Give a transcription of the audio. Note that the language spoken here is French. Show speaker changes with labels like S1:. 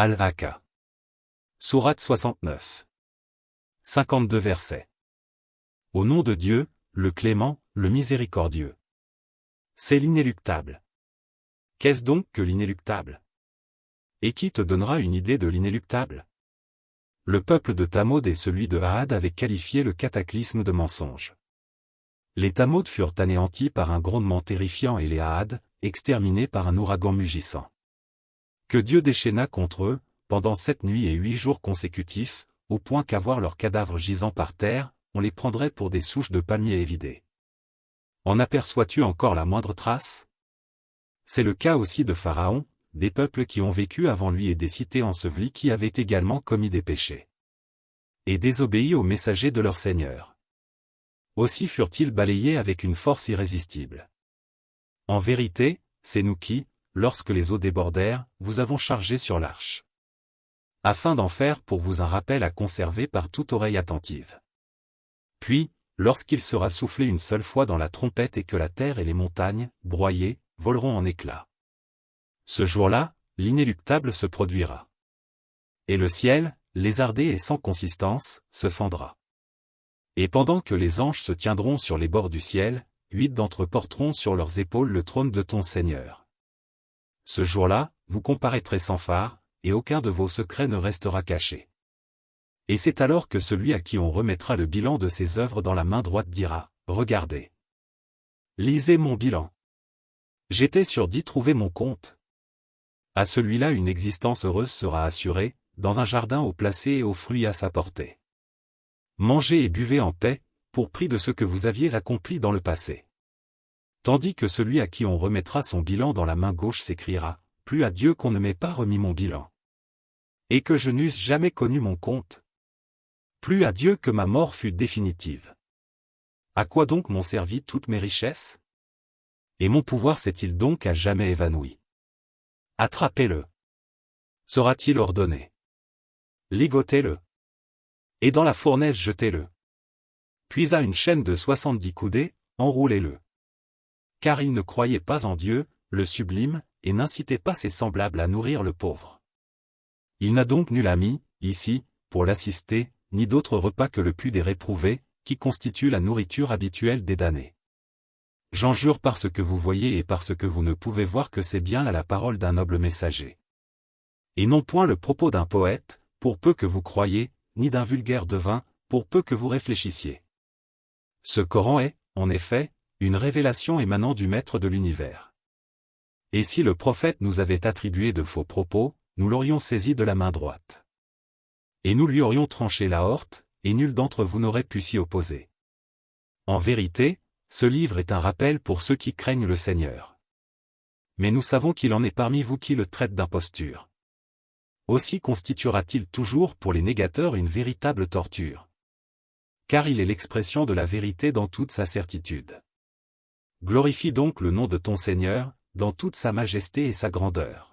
S1: Al-Haqqa. Sourate 69. 52 versets. Au nom de Dieu, le clément, le miséricordieux. C'est l'inéluctable. Qu'est-ce donc que l'inéluctable? Et qui te donnera une idée de l'inéluctable? Le peuple de Thamud et celui de Aad avaient qualifié le cataclysme de mensonge. Les Thamud furent anéantis par un grondement terrifiant et les Aad, exterminés par un ouragan mugissant. Que Dieu déchaîna contre eux, pendant 7 nuits et 8 jours consécutifs, au point qu'à voir leurs cadavres gisant par terre, on les prendrait pour des souches de palmiers évidées. En aperçois-tu encore la moindre trace? C'est le cas aussi de Pharaon, des peuples qui ont vécu avant lui et des cités ensevelies qui avaient également commis des péchés. Et désobéi aux messagers de leur Seigneur. Aussi furent-ils balayés avec une force irrésistible. En vérité, c'est nous qui, lorsque les eaux débordèrent, vous avons chargé sur l'arche. Afin d'en faire pour vous un rappel à conserver par toute oreille attentive. Puis, lorsqu'il sera soufflé une seule fois dans la trompette et que la terre et les montagnes, broyées, voleront en éclats. Ce jour-là, l'inéluctable se produira. Et le ciel, lézardé et sans consistance, se fendra. Et pendant que les anges se tiendront sur les bords du ciel, 8 d'entre eux porteront sur leurs épaules le trône de ton Seigneur. Ce jour-là, vous comparaîtrez sans phare, et aucun de vos secrets ne restera caché. Et c'est alors que celui à qui on remettra le bilan de ses œuvres dans la main droite dira, « Regardez. Lisez mon bilan. J'étais sûr d'y trouver mon compte. » À celui-là une existence heureuse sera assurée, dans un jardin haut placé et aux fruits à sa portée. Mangez et buvez en paix, pour prix de ce que vous aviez accompli dans le passé. Tandis que celui à qui on remettra son bilan dans la main gauche s'écriera, « Plus à Dieu qu'on ne m'ait pas remis mon bilan. Et que je n'eusse jamais connu mon compte. Plus à Dieu que ma mort fût définitive. À quoi donc m'ont servi toutes mes richesses? Et mon pouvoir s'est-il donc à jamais évanoui? Attrapez-le. Sera-t-il ordonné? Ligotez-le. Et dans la fournaise jetez-le. Puis à une chaîne de 70 coudées, enroulez-le. Car il ne croyait pas en Dieu, le sublime, et n'incitait pas ses semblables à nourrir le pauvre. Il n'a donc nul ami, ici, pour l'assister, ni d'autre repas que le pu des réprouvés, qui constitue la nourriture habituelle des damnés. J'en jure par ce que vous voyez et par ce que vous ne pouvez voir que c'est bien là la parole d'un noble messager. Et non point le propos d'un poète, pour peu que vous croyiez, ni d'un vulgaire devin, pour peu que vous réfléchissiez. Ce Coran est, en effet, une révélation émanant du Maître de l'univers. Et si le prophète nous avait attribué de faux propos, nous l'aurions saisi de la main droite. Et nous lui aurions tranché l'aorte, et nul d'entre vous n'aurait pu s'y opposer. En vérité, ce livre est un rappel pour ceux qui craignent le Seigneur. Mais nous savons qu'il en est parmi vous qui le traitent d'imposture. Aussi constituera-t-il toujours pour les négateurs une véritable torture. Car il est l'expression de la vérité dans toute sa certitude. Glorifie donc le nom de ton Seigneur, dans toute sa majesté et sa grandeur.